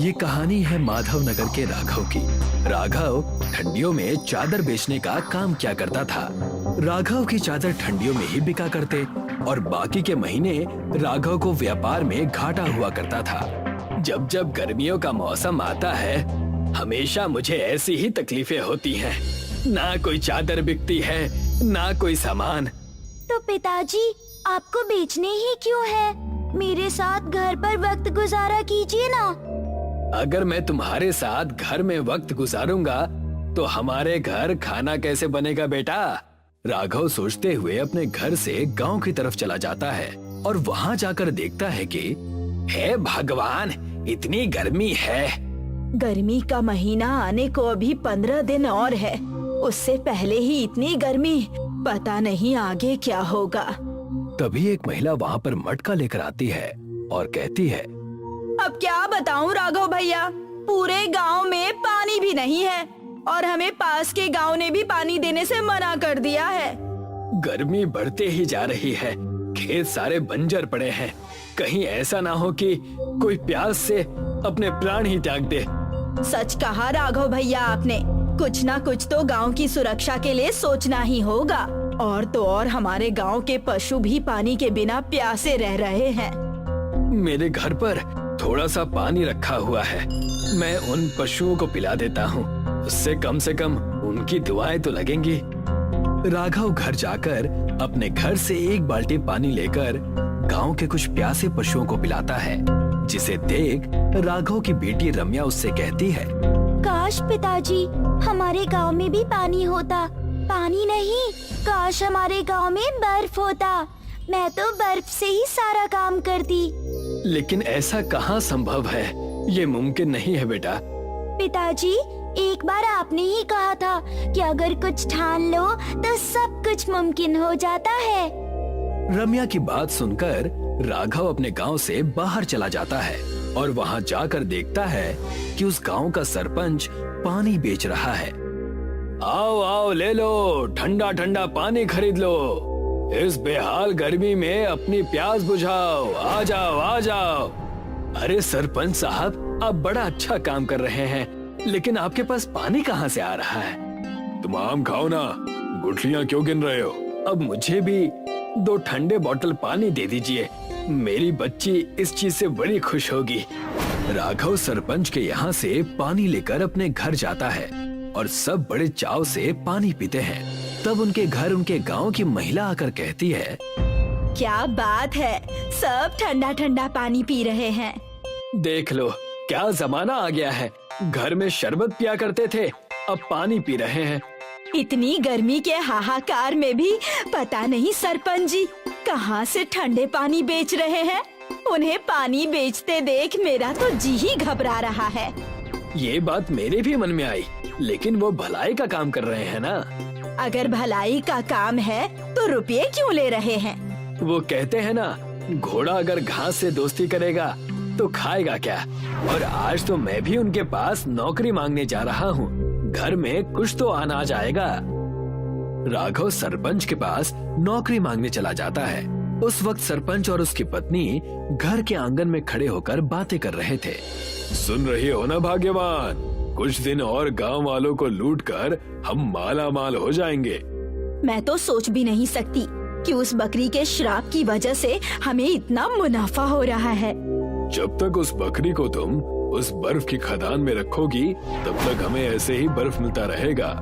ये कहानी है माधव नगर के राघव की। राघव ठंडियों में चादर बेचने का काम किया करता था। राघव की चादर ठंडियों में ही बिका करते और बाकी के महीने राघव को व्यापार में घाटा हुआ करता था। जब जब गर्मियों का मौसम आता है, हमेशा मुझे ऐसी ही तकलीफें होती हैं। ना कोई चादर बिकती है, ना कोई सामान। तो पिताजी, आपको बेचने ही क्यों है? मेरे साथ घर पर वक्त गुजारा कीजिए ना। अगर मैं तुम्हारे साथ घर में वक्त गुजारूंगा तो हमारे घर खाना कैसे बनेगा बेटा? राघव सोचते हुए अपने घर से गांव की तरफ चला जाता है और वहां जाकर देखता है कि हे भगवान, इतनी गर्मी है। गर्मी का महीना आने को अभी 15 दिन और है। उससे पहले ही इतनी गर्मी, पता नहीं आगे क्या होगा। तभी एक महिला वहां पर मटका लेकर आती है और कहती है, अब क्या बताऊं राघव भैया, पूरे गांव में पानी भी नहीं है और हमें पास के गांव ने भी पानी देने से मना कर दिया है। गर्मी बढ़ते ही जा रही है, खेत सारे बंजर पड़े हैं। कहीं ऐसा ना हो कि कोई प्यास से अपने प्राण ही त्याग दे। सच कहा राघव भैया आपने, कुछ ना कुछ तो गांव की सुरक्षा के लिए सोचना ही होगा। और तो और हमारे गांव के पशु भी पानी के बिना प्यासे रह रहे हैं। मेरे घर पर थोड़ा सा पानी रखा हुआ है, मैं उन पशुओं को पिला देता हूँ, उससे कम से कम उनकी दुआएं तो लगेंगी। राघव घर जाकर अपने घर से एक बाल्टी पानी लेकर गांव के कुछ प्यासे पशुओं को पिलाता है, जिसे देख राघव की बेटी रम्या उससे कहती है, काश पिताजी, हमारे गांव में भी पानी होता। पानी नहीं, काश हमारे गांव में बर्फ होता। मैं तो बर्फ से ही सारा काम करती। लेकिन ऐसा कहाँ संभव है, ये मुमकिन नहीं है बेटा। पिताजी, एक बार आपने ही कहा था कि अगर कुछ ठान लो तो सब कुछ मुमकिन हो जाता है। रम्या की बात सुनकर राघव अपने गांव से बाहर चला जाता है और वहां जाकर देखता है कि उस गांव का सरपंच पानी बेच रहा है। आओ आओ, ले लो, ठंडा ठंडा पानी खरीद लो। इस बेहाल गर्मी में अपनी प्यास बुझाओ। आ जाओ आ जाओ। अरे सरपंच साहब, आप बड़ा अच्छा काम कर रहे हैं, लेकिन आपके पास पानी कहाँ से आ रहा है? तुम आम खाओ ना, गुठलियाँ क्यों गिन रहे हो? अब मुझे भी 2 ठंडे बोतल पानी दे दीजिए, मेरी बच्ची इस चीज से बड़ी खुश होगी। राघव सरपंच के यहाँ से पानी लेकर अपने घर जाता है और सब बड़े चाव से पानी पीते हैं। तब उनके घर उनके गांव की महिला आकर कहती है, क्या बात है, सब ठंडा ठंडा पानी पी रहे हैं। देख लो क्या जमाना आ गया है। घर में शरबत पिया करते थे, अब पानी पी रहे हैं। इतनी गर्मी के हाहाकार में भी पता नहीं सरपंच जी कहाँ से ठंडे पानी बेच रहे हैं। उन्हें पानी बेचते देख मेरा तो जी ही घबरा रहा है। ये बात मेरे भी मन में आई, लेकिन वो भलाई का काम कर रहे हैं ना। अगर भलाई का काम है तो रुपये क्यों ले रहे हैं? वो कहते हैं ना, घोड़ा अगर घास से दोस्ती करेगा तो खाएगा क्या। और आज तो मैं भी उनके पास नौकरी मांगने जा रहा हूँ, घर में कुछ तो आना जाएगा। राघव सरपंच के पास नौकरी मांगने चला जाता है। उस वक्त सरपंच और उसकी पत्नी घर के आंगन में खड़े होकर बातें कर रहे थे। सुन रही हो ना भाग्यवान, कुछ दिन और गांव वालों को लूटकर हम माला माल हो जाएंगे। मैं तो सोच भी नहीं सकती कि उस बकरी के श्राप की वजह से हमें इतना मुनाफा हो रहा है। जब तक उस बकरी को तुम उस बर्फ की खदान में रखोगी, तब तक हमें ऐसे ही बर्फ मिलता रहेगा।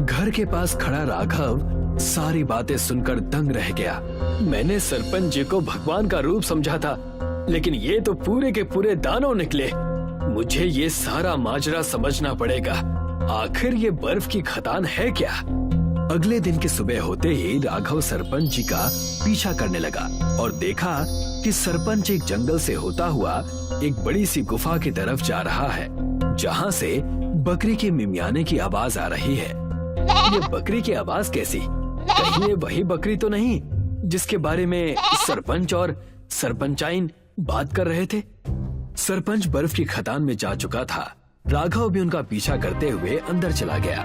घर के पास खड़ा राघव सारी बातें सुनकर दंग रह गया। मैंने सरपंच जी को भगवान का रूप समझा था, लेकिन ये तो पूरे के पूरे दानव निकले। मुझे ये सारा माजरा समझना पड़ेगा। आखिर ये बर्फ की खदान है क्या? अगले दिन की सुबह होते ही राघव सरपंच जी का पीछा करने लगा और देखा कि सरपंच एक जंगल से होता हुआ एक बड़ी सी गुफा की तरफ जा रहा है, जहाँ से बकरी के मिमियाने की आवाज आ रही है। ये बकरी की आवाज कैसी? कहीं ये वही बकरी तो नहीं जिसके बारे में सरपंच और सरपंचाइन बात कर रहे थे? सरपंच बर्फ की खदान में जा चुका था। राघव भी उनका पीछा करते हुए अंदर चला गया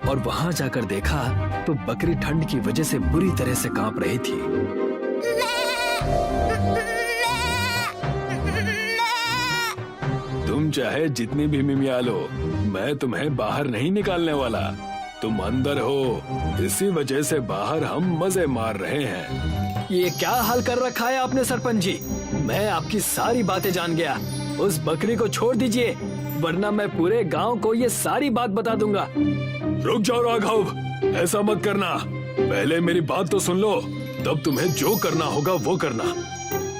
और वहां जाकर देखा तो बकरी ठंड की वजह से बुरी तरह से कांप रही थी। तुम चाहे जितनी भी मिमिया लो, मैं तुम्हें बाहर नहीं निकालने वाला। तुम अंदर हो, इसी वजह से बाहर हम मजे मार रहे हैं। ये क्या हाल कर रखा है आपने सरपंच जी? मैं आपकी सारी बातें जान गया। उस बकरी को छोड़ दीजिए, वरना मैं पूरे गांव को ये सारी बात बता दूंगा। रुक जाओ राघव, ऐसा मत करना। पहले मेरी बात तो सुन लो, तब तुम्हें जो करना होगा वो करना।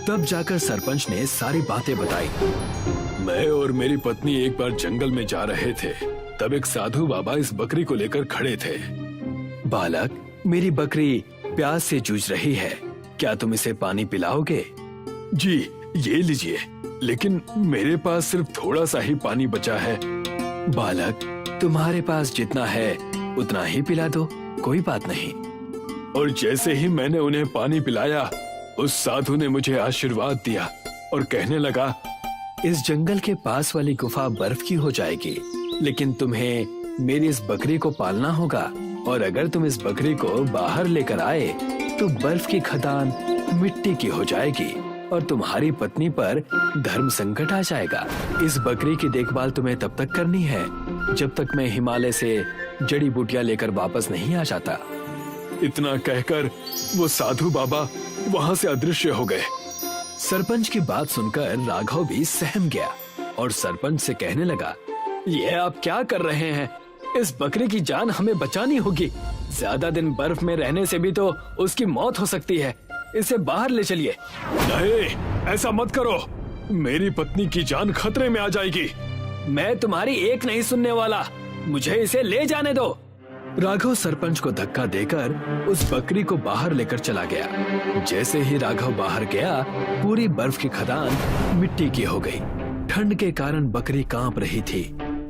तब जाकर सरपंच ने सारी बातें बताई। मैं और मेरी पत्नी एक बार जंगल में जा रहे थे, तब एक साधु बाबा इस बकरी को लेकर खड़े थे। बालक, मेरी बकरी प्यास से जूझ रही है, क्या तुम इसे पानी पिलाओगे? जी, ये लीजिए, लेकिन मेरे पास सिर्फ थोड़ा सा ही पानी बचा है। बालक, तुम्हारे पास जितना है उतना ही पिला दो, कोई बात नहीं। और जैसे ही मैंने उन्हें पानी पिलाया, उस साधु ने मुझे आशीर्वाद दिया और कहने लगा, इस जंगल के पास वाली गुफा बर्फ की हो जाएगी, लेकिन तुम्हें मेरी इस बकरी को पालना होगा, और अगर तुम इस बकरी को बाहर लेकर आए तो बर्फ की खदान मिट्टी की हो जाएगी और तुम्हारी पत्नी पर धर्म संकट आ जाएगा। इस बकरी की देखभाल तुम्हें तब तक करनी है जब तक मैं हिमालय से जड़ी बूटियां लेकर वापस नहीं आ जाता। इतना कहकर वो साधु बाबा वहाँ से अदृश्य हो गए। सरपंच की बात सुनकर राघव भी सहम गया और सरपंच से कहने लगा, ये आप क्या कर रहे हैं? इस बकरी की जान हमें बचानी होगी। ज्यादा दिन बर्फ में रहने से भी तो उसकी मौत हो सकती है। इसे बाहर ले चलिए। नहीं, ऐसा मत करो, मेरी पत्नी की जान खतरे में आ जाएगी। मैं तुम्हारी एक नहीं सुनने वाला, मुझे इसे ले जाने दो। राघव सरपंच को धक्का देकर उस बकरी को बाहर लेकर चला गया। जैसे ही राघव बाहर गया, पूरी बर्फ की खदान मिट्टी की हो गई। ठंड के कारण बकरी कांप रही थी।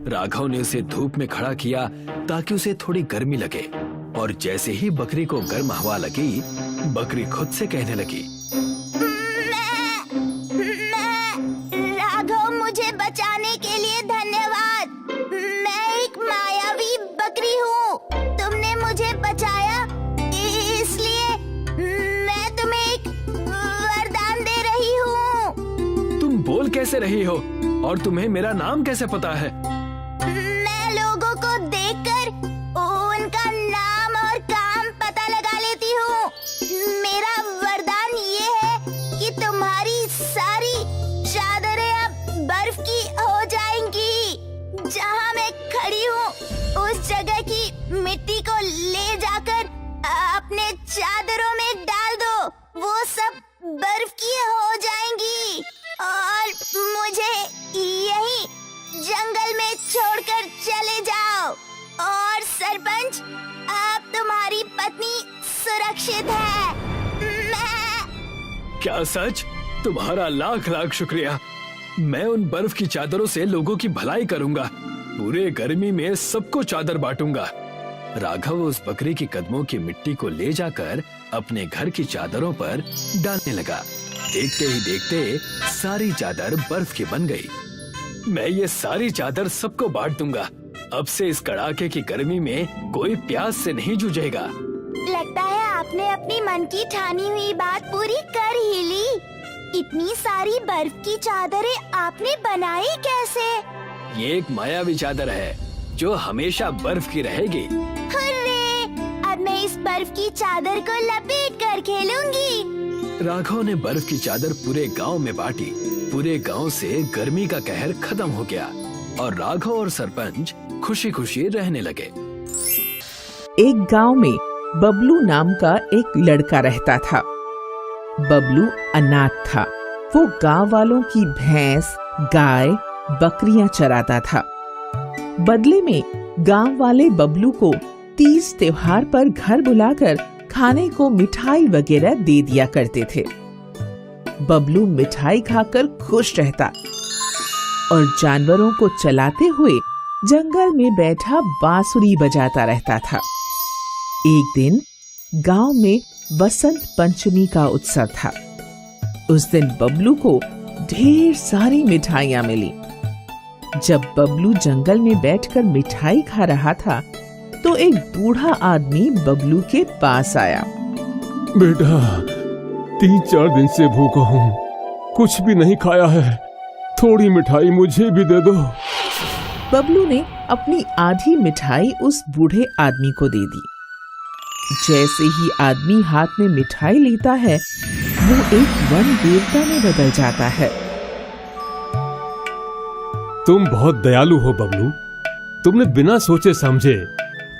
राघव ने उसे धूप में खड़ा किया ताकि उसे थोड़ी गर्मी लगे, और जैसे ही बकरी को गर्म हवा लगी, बकरी खुद से कहने लगी, राघव, मुझे बचाने के लिए धन्यवाद। मैं एक मायावी बकरी हूँ, तुमने मुझे बचाया, इसलिए मैं तुम्हें एक वरदान दे रही हूँ। तुम बोल कैसे रही हो और तुम्हें मेरा नाम कैसे पता है? मैं लोगों को देखकर उनका नाम और काम पता लगा लेती हूँ। मेरा वरदान ये है कि तुम्हारी सारी चादरें अब बर्फ की हो जाएंगी। जहाँ मैं खड़ी हूँ, उस जगह की मिट्टी को ले जाकर अपने चादरों में डाल दो, वो सब बर्फ की हो जाएंगी, और मुझे यहीं जंगल में छोड़कर चले जाओ। और सरपंच, अब तुम्हारी पत्नी सुरक्षित है। क्या सच? तुम्हारा लाख लाख शुक्रिया। मैं उन बर्फ की चादरों से लोगों की भलाई करूंगा। पूरे गर्मी में सबको चादर बांटूंगा। राघव उस बकरी की कदमों की मिट्टी को ले जाकर अपने घर की चादरों पर डालने लगा। देखते ही देखते सारी चादर बर्फ की बन गई। मैं ये सारी चादर सबको बांट दूंगा। अब से इस कड़ाके की गर्मी में कोई प्यास से नहीं जूझेगा। लगता है आपने अपनी मन की ठानी हुई बात पूरी कर ही ली। इतनी सारी बर्फ की चादरें आपने बनाई कैसे? ये एक मायावी चादर है जो हमेशा बर्फ की रहेगी। हुर्रे! अब मैं इस बर्फ की चादर को लपेट कर खेलूंगी। राघव ने बर्फ की चादर पूरे गांव में बांटी। पूरे गांव से गर्मी का कहर खत्म हो गया और राघव और सरपंच खुशी खुशी रहने लगे। एक गांव में बबलू नाम का एक लड़का रहता था। बबलू अनाथ था। वो गांव वालों की भैंस, गाय, बकरियां चराता था। बदले में गांव वाले बबलू को तीज त्योहार पर घर बुलाकर खाने को मिठाई वगैरह दे दिया करते थे। बबलू मिठाई खाकर खुश रहता और जानवरों को चलाते हुए जंगल में बैठा बांसुरी बजाता रहता था। एक दिन गांव में वसंत पंचमी का उत्सव था। उस दिन बबलू को ढेर सारी मिठाइयां मिली। जब बबलू जंगल में बैठकर मिठाई खा रहा था तो एक बूढ़ा आदमी बबलू के पास आया। बेटा, 3-4 दिन से भूखा हूँ, कुछ भी नहीं खाया है। थोड़ी मिठाई मुझे भी दे दो। बबलू ने अपनी आधी मिठाई उस बूढ़े आदमी को दे दी। जैसे ही आदमी हाथ में मिठाई लेता है, वो एक वन देवता में बदल जाता है। तुम बहुत दयालु हो बबलू। तुमने बिना सोचे समझे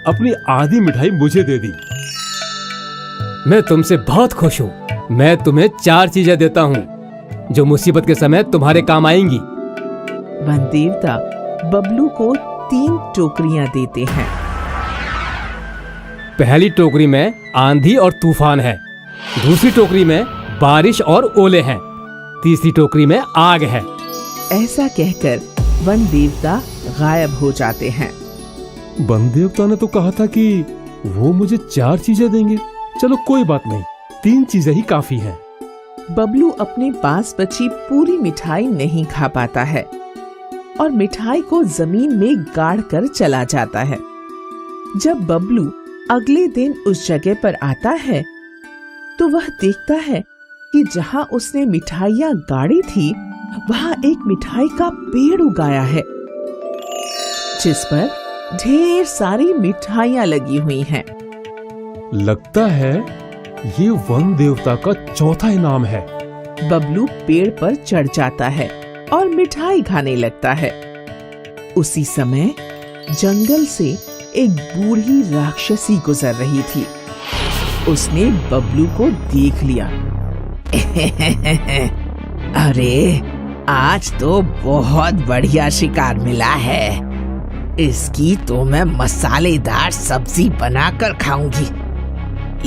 अपनी आधी मिठाई मुझे दे दी। मैं तुमसे बहुत खुश हूँ। मैं तुम्हें 4 चीजें देता हूँ जो मुसीबत के समय तुम्हारे काम आएंगी। वन देवता बबलू को 3 टोकरियां देते हैं। पहली टोकरी में आंधी और तूफान है, दूसरी टोकरी में बारिश और ओले हैं, तीसरी टोकरी में आग है। ऐसा कहकर वन देवता गायब हो जाते हैं। वन देवता ने तो कहा था कि वो मुझे 4 चीजें देंगे। चलो कोई बात नहीं, 3 चीजें ही काफी हैं। बबलू अपने पास बची पूरी मिठाई नहीं खा पाता है और मिठाई को जमीन में गाड़ कर चला जाता है। जब बबलू अगले दिन उस जगह पर आता है तो वह देखता है कि जहां उसने मिठाइयां गाड़ी थी, वहां एक मिठाई का पेड़ उगाया है जिस पर ढेर सारी मिठाइयां लगी हुई हैं। लगता है ये वन देवता का चौथा इनाम है। बबलू पेड़ पर चढ़ जाता है और मिठाई खाने लगता है। उसी समय जंगल से एक बूढ़ी राक्षसी गुजर रही थी। उसने बबलू को देख लिया। अरे, आज तो बहुत बढ़िया शिकार मिला है। इसकी तो मैं मसालेदार सब्जी बनाकर खाऊंगी,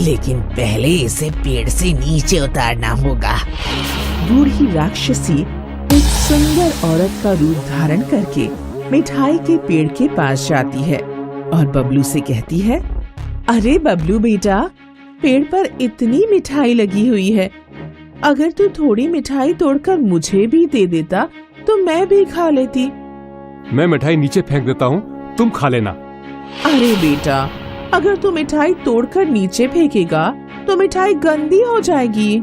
लेकिन पहले इसे पेड़ से नीचे उतारना होगा। बूढ़ी राक्षसी एक सुंदर औरत का रूप धारण करके मिठाई के पेड़ के पास जाती है और बबलू से कहती है, अरे बबलू बेटा, पेड़ पर इतनी मिठाई लगी हुई है, अगर तू थोड़ी मिठाई तोड़कर मुझे भी दे देता तो मैं भी खा लेती। मैं मिठाई नीचे फेंक देता हूँ, तुम खा लेना। अरे बेटा, अगर तू मिठाई तोड़कर नीचे फेंकेगा तो मिठाई गंदी हो जाएगी।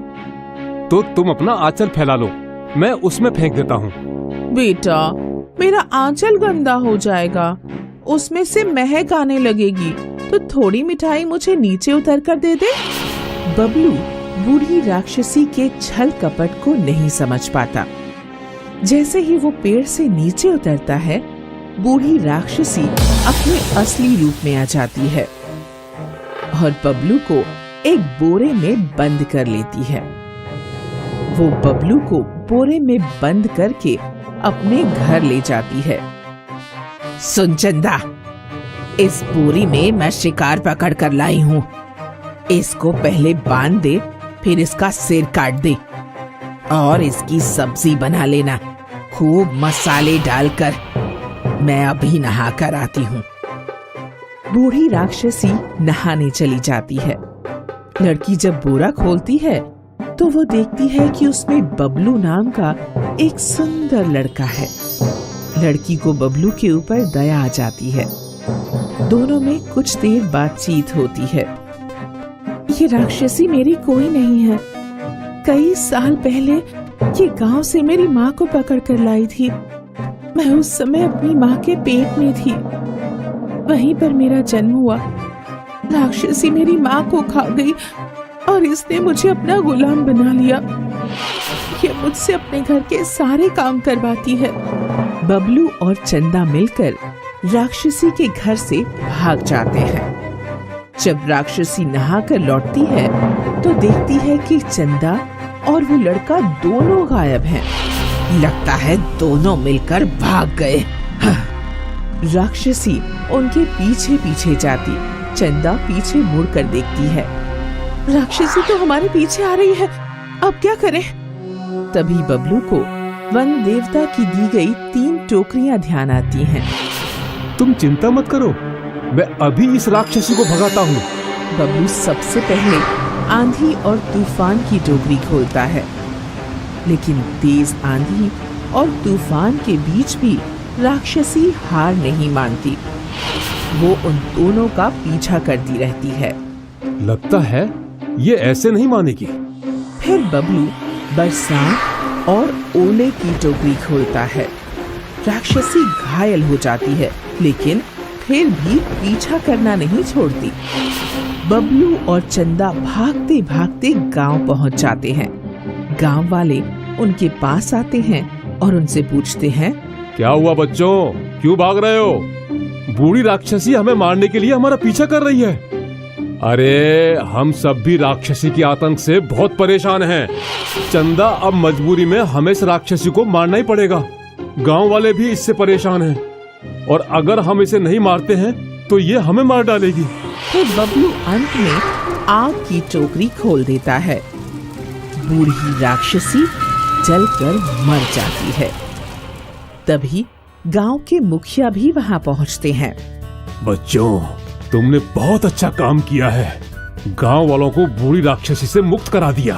तो तुम अपना आंचल फैला लो, मैं उसमें फेंक देता हूँ। बेटा, मेरा आंचल गंदा हो जाएगा, उसमें से महक आने लगेगी, तो थोड़ी मिठाई मुझे नीचे उतर कर दे दे। बबलू बूढ़ी राक्षसी के छल कपट को नहीं समझ पाता। जैसे ही वो पेड़ से नीचे उतरता है, बूढ़ी राक्षसी अपने असली रूप में आ जाती है और बबलू को एक बोरे में बंद कर लेती है। वो बबलू को बोरे में बंद करके अपने घर ले जाती है। सुन चंदा, इस बोरी में मैं शिकार पकड़ कर लाई हूँ। इसको पहले बांध दे, फिर इसका सिर काट दे और इसकी सब्जी बना लेना, खूब मसाले डालकर। मैं अभी नहा कर आती हूँ। बूढ़ी राक्षसी नहाने चली जाती है। लड़की जब बोरा खोलती है तो वो देखती है कि उसमें बबलू नाम का एक सुंदर लड़का है। लड़की को बबलू के ऊपर दया आ जाती है। दोनों में कुछ देर बातचीत होती है। ये राक्षसी मेरी कोई नहीं है। कई साल पहले ये गांव से मेरी माँ को पकड़ कर लाई थी। मैं उस समय अपनी माँ के पेट में थी, वहीं पर मेरा जन्म हुआ। राक्षसी मेरी माँ को खा गई और इसने मुझे अपना गुलाम बना लिया। ये मुझसे अपने घर के सारे काम करवाती है। बबलू और चंदा मिलकर राक्षसी के घर से भाग जाते हैं। जब राक्षसी नहाकर लौटती है तो देखती है कि चंदा और वो लड़का दोनों गायब हैं। लगता है दोनों मिलकर भाग गए। राक्षसी उनके पीछे पीछे जाती। चंदा पीछे मुड़कर देखती है। राक्षसी तो हमारे पीछे आ रही है, अब क्या करें? तभी बबलू को वन देवता की दी गई 3 टोकरियां ध्यान आती हैं। तुम चिंता मत करो, मैं अभी इस राक्षसी को भगाता हूँ। बबलू सबसे पहले आंधी और तूफान की टोकरी खोलता है, लेकिन तेज आंधी और तूफान के बीच भी राक्षसी हार नहीं मानती। वो उन दोनों का पीछा करती रहती है। लगता है ये ऐसे नहीं मानेगी। फिर बबलू बरसात और ओले की टोकरी खोलता है। राक्षसी घायल हो जाती है, लेकिन फिर भी पीछा करना नहीं छोड़ती। बबलू और चंदा भागते भागते गांव पहुंच जाते हैं। गांव वाले उनके पास आते हैं और उनसे पूछते हैं, क्या हुआ बच्चों, क्यों भाग रहे हो? बूढ़ी राक्षसी हमें मारने के लिए हमारा पीछा कर रही है। अरे हम सब भी राक्षसी के आतंक से बहुत परेशान हैं। चंदा, अब मजबूरी में हमें इस राक्षसी को मारना ही पड़ेगा। गांव वाले भी इससे परेशान हैं और अगर हम इसे नहीं मारते हैं तो ये हमें मार डालेगी। फिर बबलू अंत में आग की टोकरी खोल देता है। बूढ़ी राक्षसी जलकर मर जाती है। तभी गांव के मुखिया भी वहां पहुंचते हैं। बच्चों, तुमने बहुत अच्छा काम किया है। गांव वालों को बूढ़ी राक्षसी से मुक्त करा दिया।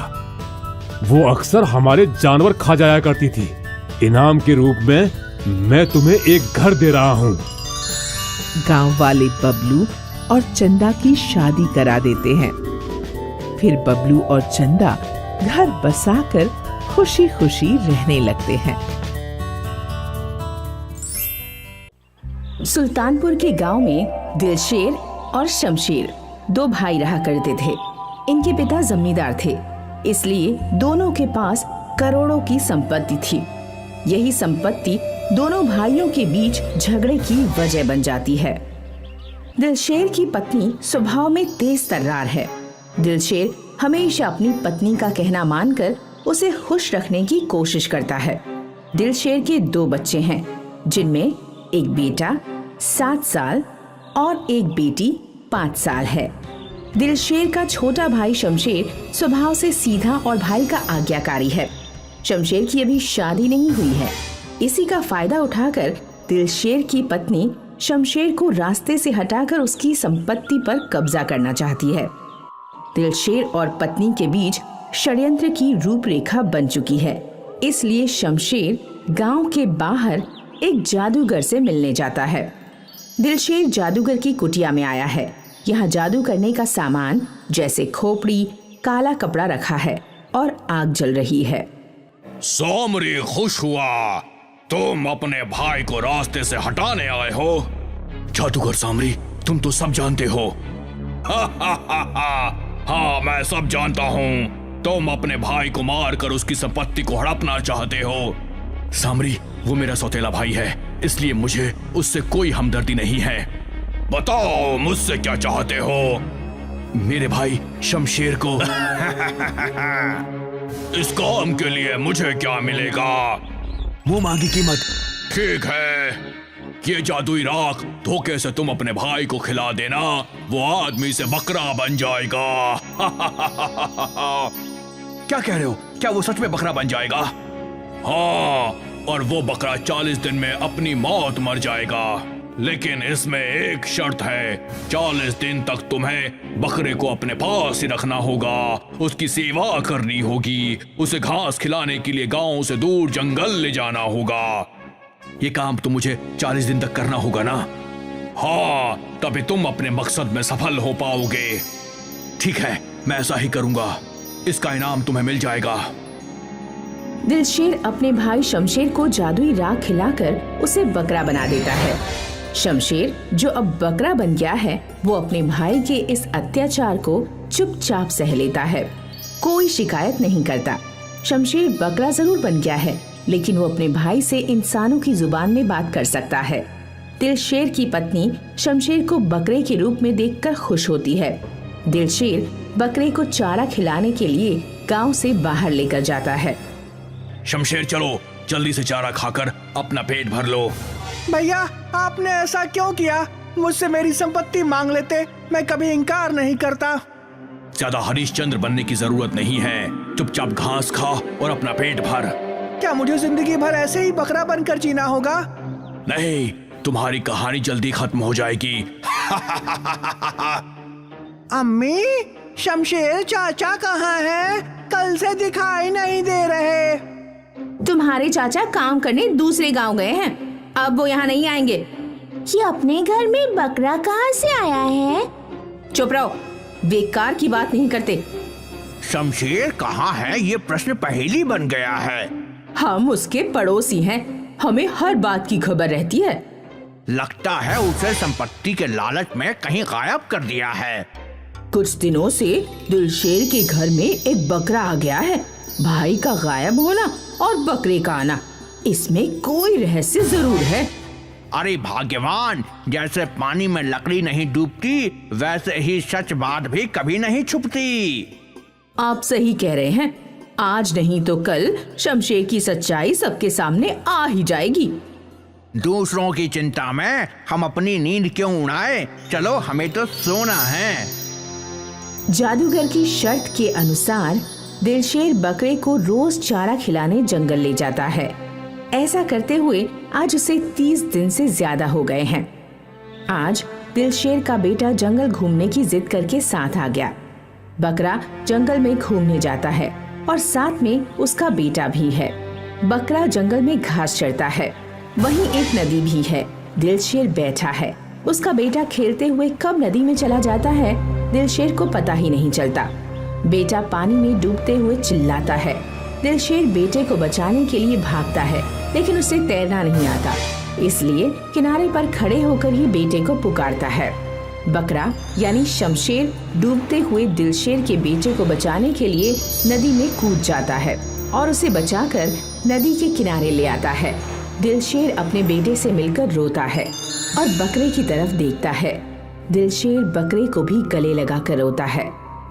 वो अक्सर हमारे जानवर खा जाया करती थी। इनाम के रूप में मैं तुम्हें एक घर दे रहा हूँ। गांव वाले बबलू और चंदा की शादी करा देते हैं। फिर बबलू और चंदा घर बसाकर खुशी खुशी रहने लगते हैं। सुल्तानपुर के गांव में दिलशेर और शमशेर दो भाई रहा करते थे। इनके पिता जमींदार थे, इसलिए दोनों के पास करोड़ों की संपत्ति थी। यही संपत्ति दोनों भाइयों के बीच झगड़े की वजह बन जाती है। दिलशेर की पत्नी स्वभाव में तेज तर्रार है। दिलशेर हमेशा अपनी पत्नी का कहना मानकर उसे खुश रखने की कोशिश करता है। दिलशेर के दो बच्चे हैं, जिनमें एक बेटा 7 साल और एक बेटी 5 साल है। दिलशेर का छोटा भाई शमशेर स्वभाव से सीधा और भाई का आज्ञाकारी है। शमशेर की अभी शादी नहीं हुई है। इसी का फायदा उठाकर दिलशेर की पत्नी शमशेर को रास्ते से हटाकर उसकी संपत्ति पर कब्जा करना चाहती है। दिलशेर और पत्नी के बीच षड्यंत्र की रूपरेखा बन चुकी है। इसलिए शमशेर गांव के बाहर एक जादूगर से मिलने जाता है। दिलशेर जादूगर की कुटिया में आया है। यहाँ जादू करने का सामान जैसे खोपड़ी, काला कपड़ा रखा है और आग जल रही है। सामरी, खुश हुआ तुम अपने भाई को रास्ते से हटाने आए हो। जादूगर सामरी, तुम तो सब जानते हो। हाँ, मैं सब जानता हूँ। तुम अपने भाई को मारकर उसकी संपत्ति को हड़पना चाहते हो। सामरी, वो मेरा सौतेला भाई है, इसलिए मुझे उससे कोई हमदर्दी नहीं है। बताओ, मुझसे क्या चाहते हो? मेरे भाई शमशेर को इस काम के लिए मुझे क्या मिलेगा? मुंह मांगी कीमत। ठीक है, ये जादुई राख धोखे से तुम अपने भाई को खिला देना, वो आदमी से बकरा बन जाएगा। क्या कह रहे हो? क्या वो सच में बकरा बन जाएगा? हाँ, और वो बकरा 40 दिन में अपनी मौत मर जाएगा। लेकिन इसमें एक शर्त है, 40 दिन तक तुम्हें बकरे को अपने पास ही रखना होगा, उसकी सेवा करनी होगी, उसे घास खिलाने के लिए गांव से दूर जंगल ले जाना होगा। ये काम तो मुझे 40 दिन तक करना होगा ना? हाँ, तभी तुम अपने मकसद में सफल हो पाओगे। ठीक है, मैं ऐसा ही करूंगा। इसका इनाम तुम्हें मिल जाएगा। दिलशेर अपने भाई शमशेर को जादुई राख खिलाकर उसे बकरा बना देता है। शमशेर, जो अब बकरा बन गया है, वो अपने भाई के इस अत्याचार को चुपचाप सह लेता है, कोई शिकायत नहीं करता। शमशेर बकरा जरूर बन गया है, लेकिन वो अपने भाई से इंसानों की जुबान में बात कर सकता है। दिलशेर की पत्नी शमशेर को बकरे के रूप में देखकर खुश होती है। दिलशेर बकरे को चारा खिलाने के लिए गांव से बाहर लेकर जाता है। शमशेर, चलो जल्दी से चारा खाकर अपना पेट भर लो। भैया, आपने ऐसा क्यों किया? मुझसे मेरी संपत्ति मांग लेते, मैं कभी इनकार नहीं करता। ज्यादा हरिश्चंद्र बनने की जरूरत नहीं है, चुपचाप घास खा और अपना पेट भर। क्या मुझे जिंदगी भर ऐसे ही बकरा बनकर जीना होगा? नहीं, तुम्हारी कहानी जल्दी खत्म हो जाएगी। अम्मी, शमशेर चाचा कहाँ हैं? कल से दिखाई नहीं दे रहे। तुम्हारे चाचा काम करने दूसरे गांव गए हैं, अब वो यहाँ नहीं आएंगे। ये अपने घर में बकरा कहाँ से आया है? चुप रहो, बेकार की बात नहीं करते। शमशेर कहाँ है? ये प्रश्न पहेली बन गया है। हम उसके पड़ोसी हैं, हमें हर बात की खबर रहती है। लगता है उसे संपत्ति के लालच में कहीं गायब कर दिया है। कुछ दिनों से दिलशेर के घर में एक बकरा आ गया है। भाई का गायब होना और बकरे का आना, इसमें कोई रहस्य जरूर है। अरे भाग्यवान, जैसे पानी में लकड़ी नहीं डूबती, वैसे ही सच बात भी कभी नहीं छुपती। आप सही कह रहे हैं। आज नहीं तो कल शमशेर की सच्चाई सबके सामने आ ही जाएगी। दूसरों की चिंता में हम अपनी नींद क्यों उड़ाए? चलो, हमें तो सोना है। जादूगर की शर्त के अनुसार दिलशेर बकरे को रोज चारा खिलाने जंगल ले जाता है। ऐसा करते हुए आज उसे 30 दिन से ज्यादा हो गए हैं। आज दिलशेर का बेटा जंगल घूमने की जिद करके साथ आ गया। बकरा जंगल में घूमने जाता है और साथ में उसका बेटा भी है। बकरा जंगल में घास चरता है। वहीं एक नदी भी है। दिलशेर बैठा है। उसका बेटा खेलते हुए कब नदी में चला जाता है, दिलशेर को पता ही नहीं चलता। बेटा पानी में डूबते हुए चिल्लाता है। दिलशेर बेटे को बचाने के लिए भागता है, लेकिन उसे तैरना नहीं आता, इसलिए किनारे पर खड़े होकर ही बेटे को पुकारता है। बकरा यानी शमशेर डूबते हुए दिलशेर के बेटे को बचाने के लिए नदी में कूद जाता है और उसे बचाकर नदी के किनारे ले आता है। दिलशेर अपने बेटे से मिलकर रोता है और बकरे की तरफ देखता है। दिलशेर बकरे को भी गले लगाकर रोता है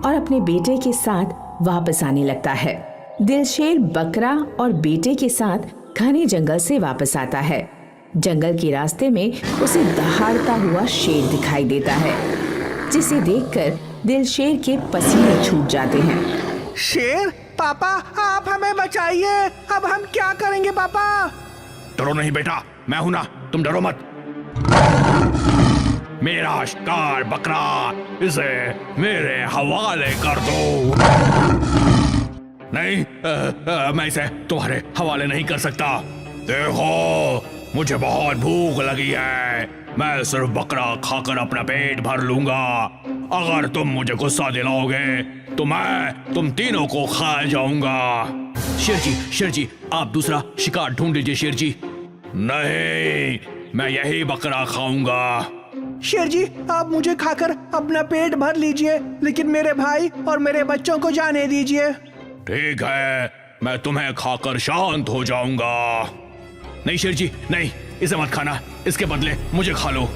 और अपने बेटे के साथ वापस आने लगता है। दिलशेर बकरा और बेटे के साथ घने जंगल से वापस आता है। जंगल के रास्ते में उसे दहाड़ता हुआ शेर दिखाई देता है, जिसे देखकर दिलशेर के पसीने छूट जाते हैं। शेर पापा, आप हमें बचाइए। अब हम क्या करेंगे पापा? डरो नहीं बेटा, मैं हूं ना, तुम डरो मत। मेरा शिकार बकरा, इसे मेरे हवाले कर दो। नहीं, मैं इसे तुम्हारे हवाले नहीं कर सकता। देखो, मुझे बहुत भूख लगी है। मैं सिर्फ बकरा खाकर अपना पेट भर लूंगा। अगर तुम मुझे गुस्सा दिलाओगे तो मैं तुम तीनों को खा जाऊंगा। शेर जी, आप दूसरा शिकार ढूंढ लीजिए। शेर जी, नहीं, मैं यही बकरा खाऊंगा। शेर जी, आप मुझे खाकर अपना पेट भर लीजिए, लेकिन मेरे भाई और मेरे बच्चों को जाने दीजिए। ठीक है, मैं तुम्हें खाकर शांत हो जाऊंगा। नहीं शेर जी, नहीं, इसे मत खाना, इसके बदले मुझे खा लो।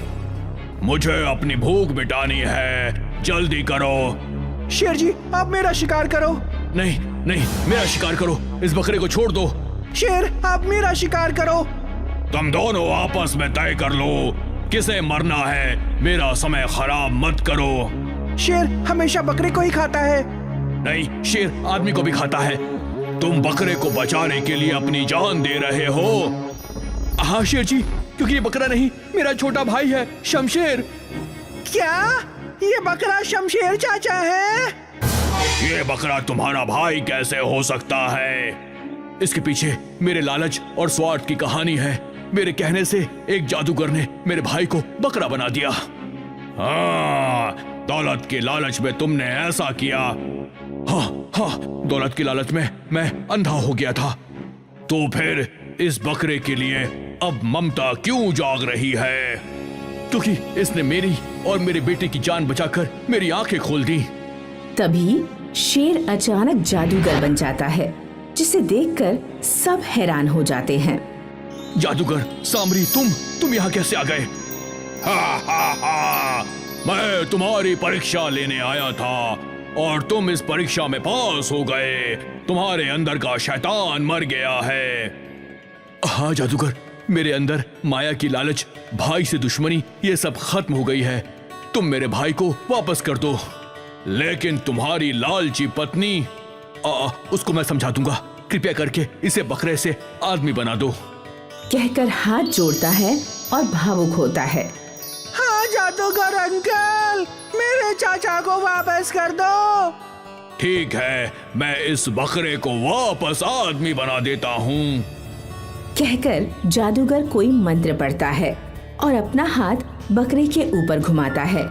मुझे अपनी भूख मिटानी है, जल्दी करो। शेर जी, आप मेरा शिकार करो। नहीं, मेरा शिकार करो, इस बकरे को छोड़ दो। शेर, आप मेरा शिकार करो। तुम दोनों आपस में तय कर लो किसे मरना है। मेरा समय खराब मत करो। शेर हमेशा बकरे को ही खाता है। नहीं, शेर आदमी को भी खाता है। तुम बकरे को बचाने के लिए अपनी जान दे रहे हो। हाँ शेर जी, क्योंकि ये बकरा नहीं, मेरा छोटा भाई है शमशेर। क्या ये बकरा शमशेर चाचा है? ये बकरा तुम्हारा भाई कैसे हो सकता है? इसके पीछे मेरे लालच और स्वार्थ की कहानी है। मेरे कहने से एक जादूगर ने मेरे भाई को बकरा बना दिया। हाँ, दौलत के लालच में तुमने ऐसा किया। हाँ, दौलत की लालच में मैं अंधा हो गया था। तो फिर इस बकरे के लिए अब ममता क्यों जाग रही है? क्योंकि इसने मेरी और मेरे बेटे की जान बचाकर मेरी आंखें खोल दी। तभी शेर अचानक जादूगर बन जाता है, जिसे देखकर सब हैरान हो जाते हैं। जादूगर सामरी, तुम यहाँ कैसे आ गए? हा, मैं तुम्हारी परीक्षा लेने आया था और तुम इस परीक्षा में पास हो गए। तुम्हारे अंदर का शैतान मर गया है। हाँ जादूगर, मेरे अंदर माया की लालच, भाई से दुश्मनी, ये सब खत्म हो गई है। तुम मेरे भाई को वापस कर दो। लेकिन तुम्हारी लालची पत्नी, उसको मैं समझा दूंगा। कृपया करके इसे बकरे से आदमी बना दो। कहकर हाथ जोड़ता है और भावुक होता है। हाँ जादूगर अंकल, मेरे चाचा को वापस कर दो। ठीक है, मैं इस बकरे को वापस आदमी बना देता हूँ। कहकर जादूगर कोई मंत्र पढ़ता है और अपना हाथ बकरे के ऊपर घुमाता है।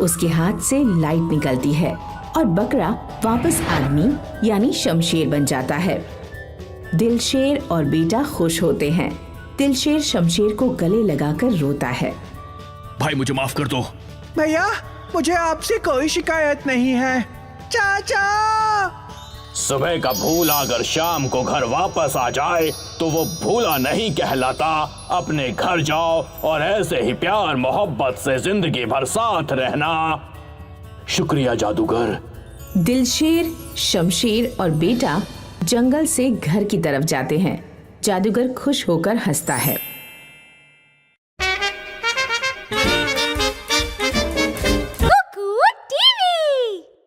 उसके हाथ से लाइट निकलती है और बकरा वापस आदमी यानी शमशेर बन जाता है। दिलशेर और बेटा खुश होते हैं। दिलशेर शमशेर को गले लगाकर रोता है। भाई मुझे माफ कर दो। भैया मुझे आपसे कोई शिकायत नहीं है। चाचा सुबह का भूला अगर शाम को घर वापस आ जाए तो वो भूला नहीं कहलाता। अपने घर जाओ और ऐसे ही प्यार मोहब्बत से जिंदगी भर साथ रहना। शुक्रिया जादूगर। दिलशेर, शमशेर और बेटा जंगल से घर की तरफ जाते हैं। जादूगर खुश होकर हंसता है।